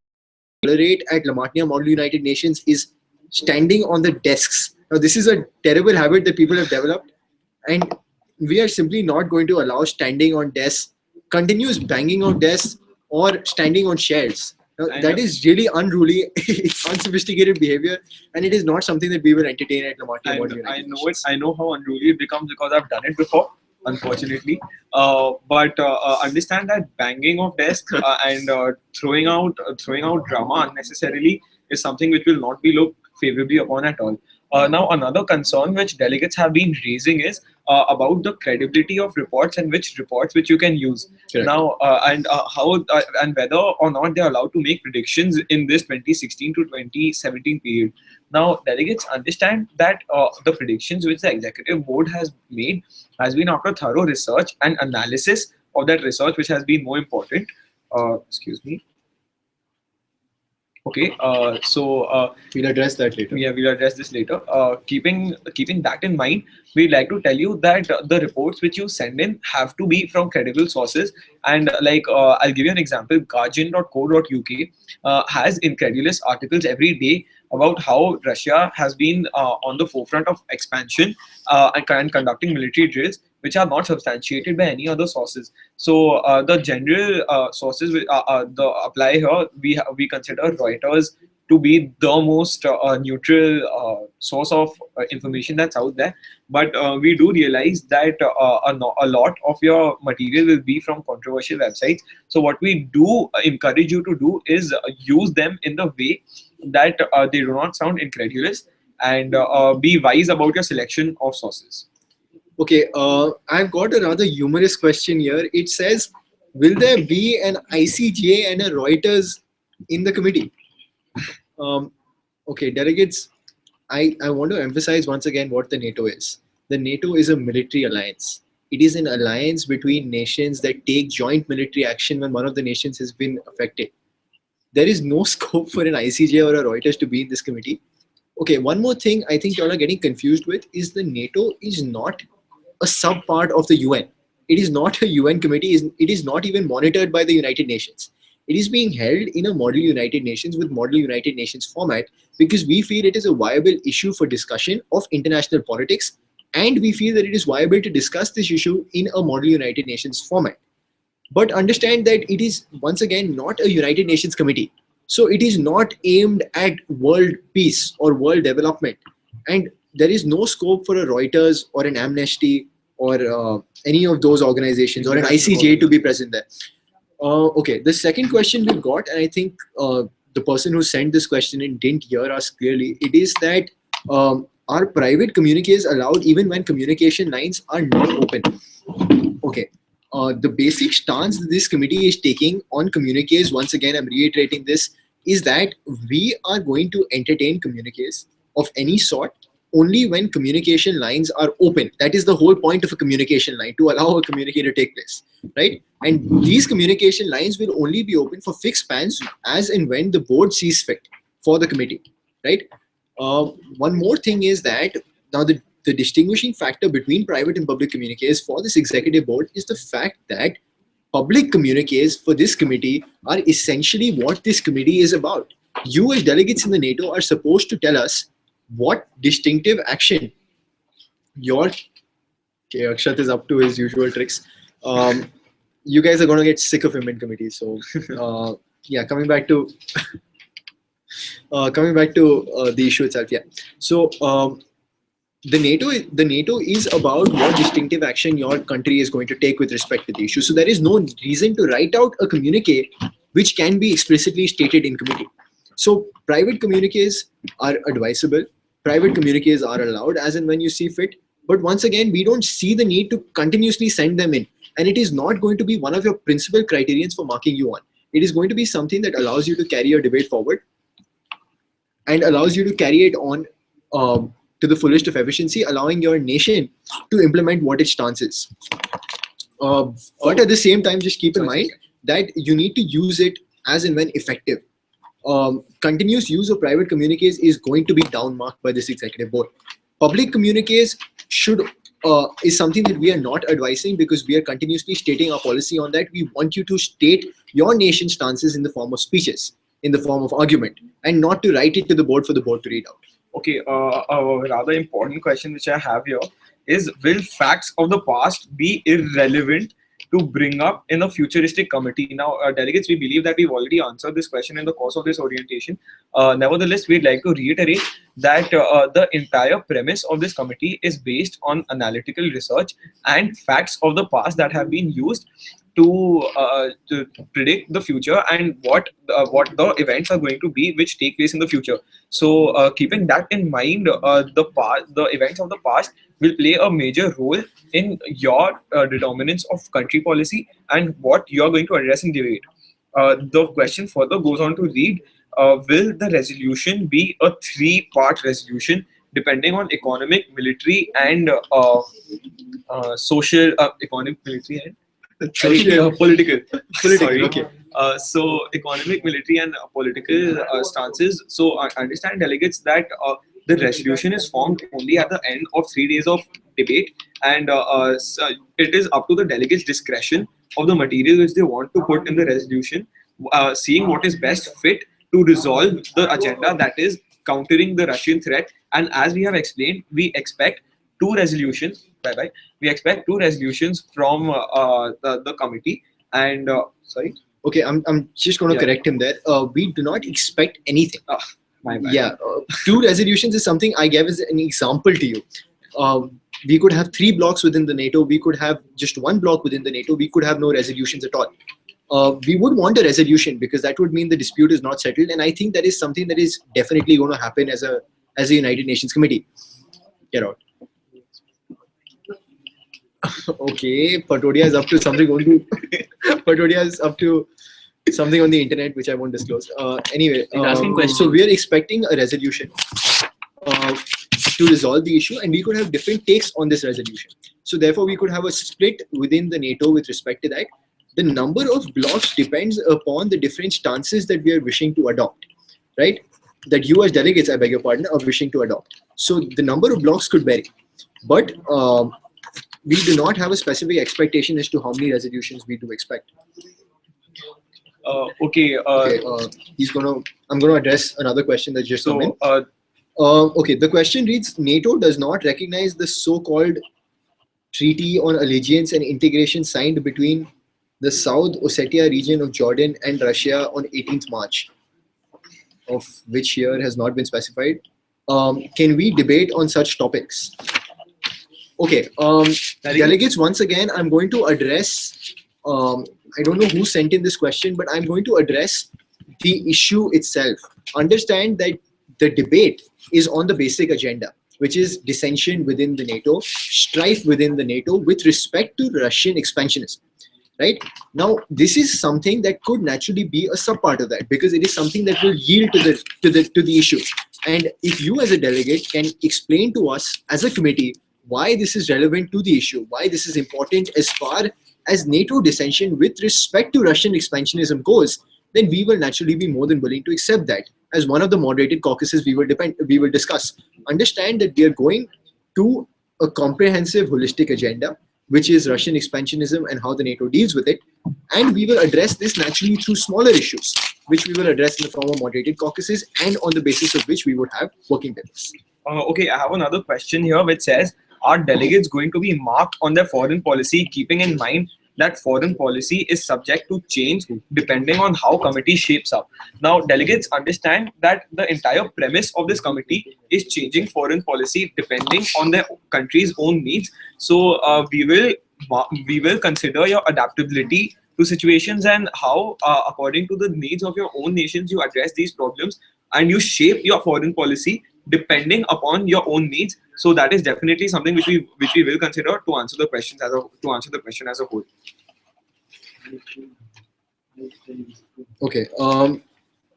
tolerate at Lamatnia Model United Nations is standing on the desks. Now, this is a terrible habit that people have developed, and we are simply not going to allow standing on desks, continuous banging on desks, or standing on chairs. Now, that is really unruly, it's unsophisticated behavior, and it is not something that we will entertain at Lamatnia Model United
I know it.
Nations.
I know how unruly it becomes because I've done it before, unfortunately. But understand that banging of desks and throwing out drama unnecessarily is something which will not be looked favorably upon at all. Now, another concern which delegates have been raising is about the credibility of reports and which reports which you can use.
Correct.
Now, and how and whether or not they're allowed to make predictions in this 2016 to 2017 period. Now, delegates understand that the predictions which the executive board has made has been after thorough research and analysis of that research, which has been more important. Excuse me. Okay,
We'll address that later.
yeah, we'll address this later. Keeping that in mind, we'd like to tell you that the reports which you send in have to be from credible sources. And I'll give you an example. Guardian.co.uk has incredulous articles every day about how Russia has been on the forefront of expansion and conducting military drills, which are not substantiated by any other sources. So the general sources the apply here, we consider Reuters to be the most neutral source of information that's out there. But we do realize that a lot of your material will be from controversial websites. So what we do encourage you to do is use them in the way that they do not sound incredulous, and be wise about your selection of sources.
Okay, I've got a rather humorous question here. It says, will there be an ICJ and a Reuters in the committee? Okay, delegates, I want to emphasize once again what the NATO is. The NATO is a military alliance. It is an alliance between nations that take joint military action when one of the nations has been affected. There is no scope for an ICJ or a Reuters to be in this committee. Okay, one more thing I think you all are getting confused with is the NATO is not a sub part of the UN. It is not a UN committee. It is not even monitored by the United Nations. It is being held in a Model United Nations with Model United Nations format because we feel it is a viable issue for discussion of international politics, and we feel that it is viable to discuss this issue in a Model United Nations format. But understand that it is once again not a United Nations committee. So it is not aimed at world peace or world development. And there is no scope for a Reuters or an Amnesty or any of those organizations or an ICJ to be present there. Okay, the second question we've got, and I think the person who sent this question in didn't hear us clearly, it is that are private communiques allowed even when communication lines are not open? Okay. The basic stance that this committee is taking on communiques, once again, I'm reiterating this, is that we are going to entertain communiques of any sort only when communication lines are open. That is the whole point of a communication line, to allow a communique to take place, right? And these communication lines will only be open for fixed spans as and when the board sees fit for the committee, right? One more thing is that now the distinguishing factor between private and public communiques for this executive board is the fact that public communiques for this committee are essentially what this committee is about. You as delegates in the NATO are supposed to tell us what distinctive action your okay, Akshat is up to his usual tricks. You guys are going to get sick of him in committee. So yeah, coming back to the issue itself. Yeah. So the NATO is about what distinctive action your country is going to take with respect to the issue. So there is no reason to write out a communique which can be explicitly stated in committee. So private communiques are advisable. Private communiques are allowed as and when you see fit. But once again, we don't see the need to continuously send them in. And it is not going to be one of your principal criterions for marking you on. It is going to be something that allows you to carry your debate forward and allows you to carry it on to the fullest of efficiency, allowing your nation to implement what its stance is. But at the same time, just keep in mind that you need to use it as and when effective. Continuous use of private communiques is going to be downmarked by this executive board. Public communiques is something that we are not advising because we are continuously stating our policy on that. We want you to state your nation's stances in the form of speeches, in the form of argument, and not to write it to the board for the board to read out.
Okay, a rather important question which I have here is, will facts of the past be irrelevant to bring up in a futuristic committee? Now, delegates, we believe that we've already answered this question in the course of this orientation. Nevertheless, we'd like to reiterate that the entire premise of this committee is based on analytical research and facts of the past that have been used to predict the future and what the events are going to be which take place in the future. So keeping that in mind, the events of the past will play a major role in your determinants of country policy and what you are going to address in debate. The question further goes on to read, will the resolution be a three-part resolution depending on economic, military and social, economic, military and political. Sorry.
Okay.
So economic, military, and political stances. So I understand, delegates, that the resolution is formed only at the end of 3 days of debate, and so it is up to the delegates' discretion of the material which they want to put in the resolution, seeing what is best fit to resolve the agenda, that is countering the Russian threat. And as we have explained, we expect two resolutions. We expect two resolutions from the committee. And sorry.
Okay, I'm just going to correct him there. We do not expect anything.
My bad.
Yeah, two resolutions is something I gave as an example to you. We could have 3 blocks within the NATO. We could have just 1 block within the NATO. We could have no resolutions at all. We would want a resolution because that would mean the dispute is not settled. And I think that is something that is definitely going to happen as a United Nations committee. Get out. Okay, Patodia is up to something Patodia is up to something on the internet which I won't disclose. Anyway, so we are expecting a resolution to resolve the issue, and we could have different takes on this resolution. So therefore, we could have a split within the NATO with respect to that. The number of blocks depends upon the different stances that we are wishing to adopt, right? That you as delegates, I beg your pardon, are wishing to adopt. So the number of blocks could vary, but we do not have a specific expectation as to how many resolutions we do expect.
Okay.
I'm gonna address another question that just come in. Okay, the question reads: NATO does not recognize the so-called Treaty on Allegiance and Integration signed between the South Ossetia region of Jordan and Russia on 18th March, of which year has not been specified. Can we debate on such topics? Okay, delegates, once again, I'm going to address, I don't know who sent in this question, but I'm going to address the issue itself. Understand that the debate is on the basic agenda, which is dissension within the NATO, strife within the NATO with respect to Russian expansionism. Right now, this is something that could naturally be a subpart of that because it is something that will yield to the issue. And if you as a delegate can explain to us as a committee why this is relevant to the issue, why this is important as far as NATO dissension with respect to Russian expansionism goes, then we will naturally be more than willing to accept that. as one of the moderated caucuses we will discuss. Understand that we are going to a comprehensive holistic agenda, which is Russian expansionism and how the NATO deals with it. And we will address this naturally through smaller issues, which we will address in the form of moderated caucuses and on the basis of which we would have working papers.
Okay, I have another question here which says, are delegates going to be marked on their foreign policy, keeping in mind that foreign policy is subject to change depending on how committee shapes up? Now, delegates understand that the entire premise of this committee is changing foreign policy depending on their country's own needs. So we will consider your adaptability to situations and how, according to the needs of your own nations, you address these problems and you shape your foreign policy depending upon your own needs. So that is definitely something which we will consider to answer the question as a whole.
Okay.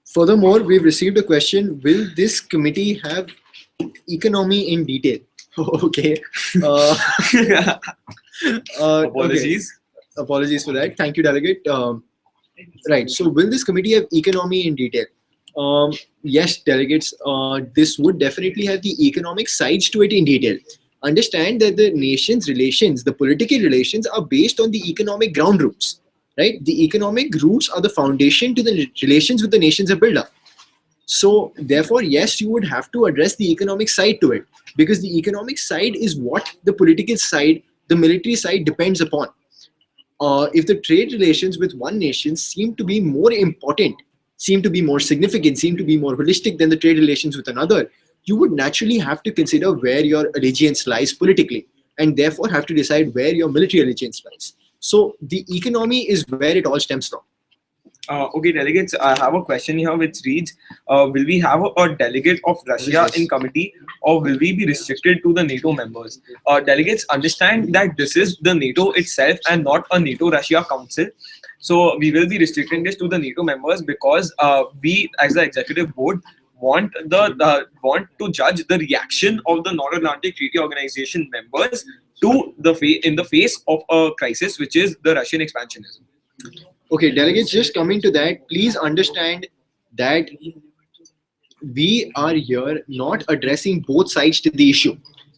Furthermore, we've received a question: will this committee have economy in detail? Okay.
Apologies.
Okay. Apologies for that. Thank you, delegate. Right. So, will this committee have economy in detail? Yes, delegates. This would definitely have the economic sides to it in detail. Understand that the nation's relations, the political relations, are based on the economic ground roots. Right? The economic roots are the foundation to the relations with the nations are built up. So, therefore, yes, you would have to address the economic side to it, because the economic side is what the political side, the military side depends upon. If the trade relations with one nation seem to be more important, seem to be more significant, seem to be more holistic than the trade relations with another, you would naturally have to consider where your allegiance lies politically, and therefore have to decide where your military allegiance lies. So the economy is where it all stems from.
Okay, delegates, I have a question here which reads, will we have a delegate of Russia in committee, or will we be restricted to the NATO members? Delegates understand that this is the NATO itself and not a NATO-Russia council. So we will be restricting this to the NATO members because we, as the executive board, want to judge the reaction of the North Atlantic Treaty Organization members to in the face of a crisis, which is the Russian expansionism.
Okay, delegates, just coming to that, please understand that we are here not addressing both sides to the issue.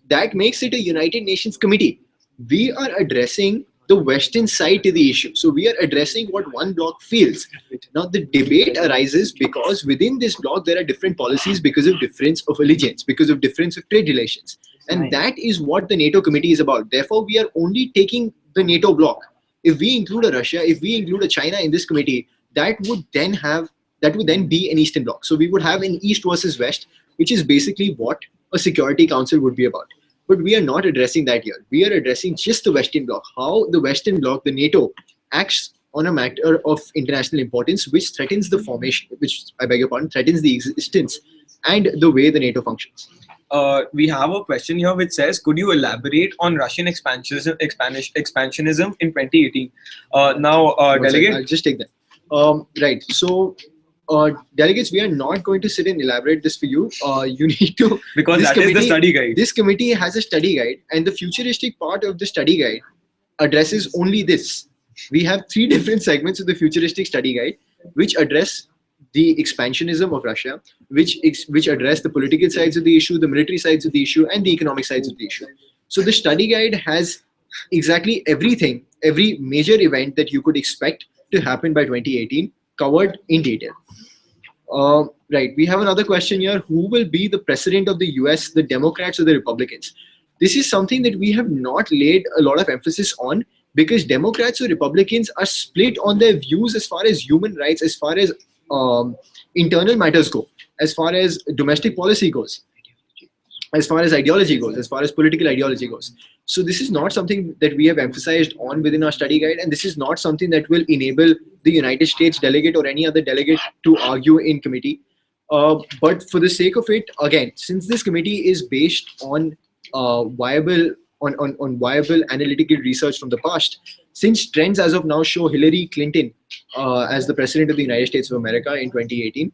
That makes it a United Nations committee. We are addressing the Western side to the issue. So we are addressing what one bloc feels. Now the debate arises because within this bloc there are different policies because of difference of allegiance, because of difference of trade relations. And that is what the NATO committee is about. Therefore, we are only taking the NATO bloc. If we include a Russia, if we include a China in this committee, that would then be an Eastern bloc. So we would have an East versus West, which is basically what a Security Council would be about. But we are not addressing that here. We are addressing just the Western bloc, how the Western bloc, the NATO, acts on a matter of international importance, which threatens the formation, which, I beg your pardon, threatens the existence and the way the NATO functions.
We have a question here which says, could you elaborate on Russian expansionism in 2018? Delegate.
I'll just take that. Right. So, delegates, we are not going to sit and elaborate this for you. You need to,
because that is the study guide.
This committee has a study guide, and the futuristic part of the study guide addresses only this. We have 3 different segments of the futuristic study guide, which address the expansionism of Russia, which address the political sides of the issue, the military sides of the issue, and the economic sides of the issue. So the study guide has exactly everything, every major event that you could expect to happen by 2018 covered in detail. Right, we have another question here. Who will be the president of the US, the Democrats or the Republicans? This is something that we have not laid a lot of emphasis on, because Democrats or Republicans are split on their views as far as human rights, as far as internal matters go, as far as domestic policy goes, as far as ideology goes, as far as political ideology goes. So this is not something that we have emphasized on within our study guide, and this is not something that will enable the United States delegate or any other delegate to argue in committee. But for the sake of it, again, since this committee is based on viable analytical research from the past, since trends as of now show Hillary Clinton as the President of the United States of America in 2018,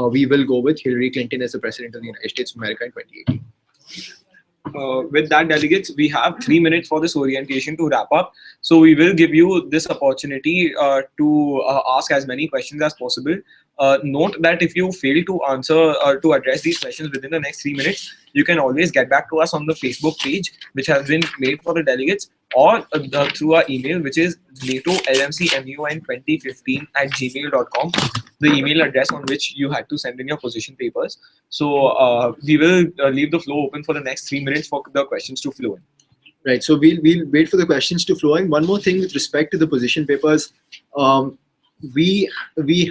we will go with Hillary Clinton as the President of the United States of America in 2018.
with that, delegates, we have 3 minutes for this orientation to wrap up. So we will give you this opportunity to ask as many questions as possible. Note that if you fail to answer or to address these questions within the next 3 minutes, you can always get back to us on the Facebook page, which has been made for the delegates, or through our email, which is Nato LMCMUN2015 @gmail.com, the email address on which you had to send in your position papers. So we will leave the floor open for the next 3 minutes for the questions to flow in.
Right. So we'll wait for the questions to flow in. One more thing with respect to the position papers, we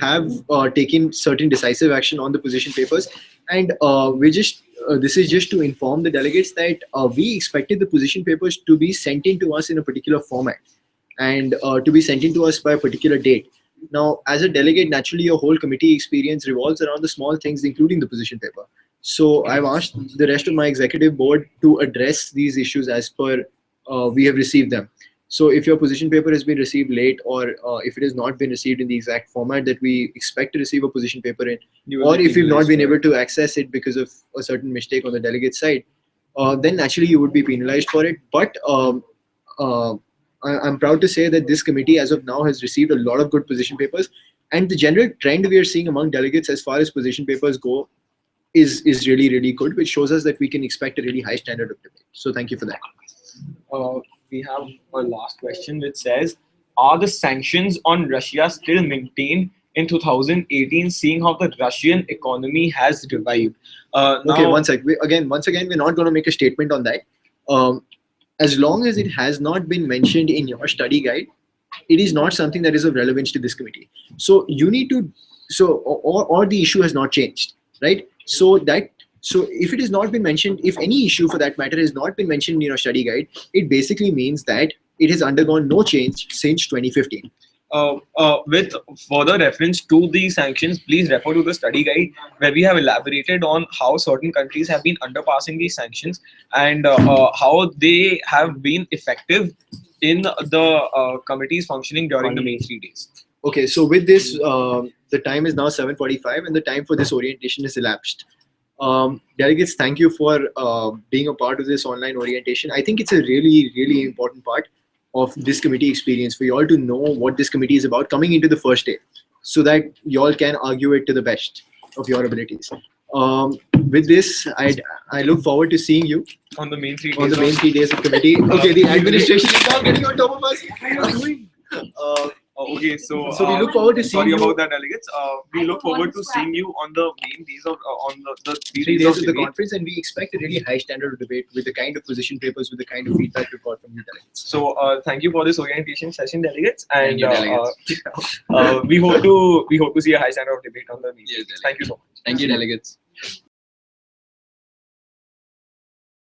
have taken certain decisive action on the position papers, and this is just to inform the delegates that we expected the position papers to be sent in to us in a particular format, and to be sent in to us by a particular date. Now, as a delegate, naturally your whole committee experience revolves around the small things, including the position paper. So I've asked the rest of my executive board to address these issues as per we have received them. So if your position paper has been received late, or if it has not been received in the exact format that we expect to receive a position paper in, or if you've not been able to access it because of a certain mistake on the delegate side, then naturally you would be penalized for it. But I'm proud to say that this committee as of now has received a lot of good position papers, and the general trend we are seeing among delegates as far as position papers go is really, really good, which shows us that we can expect a really high standard of debate. So thank you for that.
We have a last question which says, are the sanctions on Russia still maintained in 2018, seeing how the Russian economy has revived?
Okay, one sec. Once again, we're not going to make a statement on that. As long as it has not been mentioned in your study guide, it is not something that is of relevance to this committee. So you need to, or the issue has not changed, right? So if it has not been mentioned, if any issue for that matter has not been mentioned in your study guide, it basically means that it has undergone no change since 2015.
With further reference to the sanctions, please refer to the study guide where we have elaborated on how certain countries have been underpassing these sanctions, and how they have been effective in the committee's functioning during the main 3 days.
Okay, so with this, the time is now 7:45 and the time for this orientation is elapsed. Delegates, thank you for being a part of this online orientation. I think it's a really, really important part of this committee experience for you all to know what this committee is about coming into the first day, so that you all can argue it to the best of your abilities. With this, I look forward to seeing you
on the main 3 days.
On the main 3 days of committee. Okay, the administration is now getting on top of us.
Okay, so
we look forward to seeing
sorry
you.
about that, delegates. We look forward to seeing you on the main days of on the 3
3
days
days of the
debate.
conference, and we expect a really high standard of debate with the kind of position papers, with the kind of feedback we've got from you delegates.
So thank you for this orientation session, delegates, and
Thank you, delegates.
we hope to see a high standard of debate on the meeting.
Yes, delegates.
Thank you so much.
Thank you, delegates.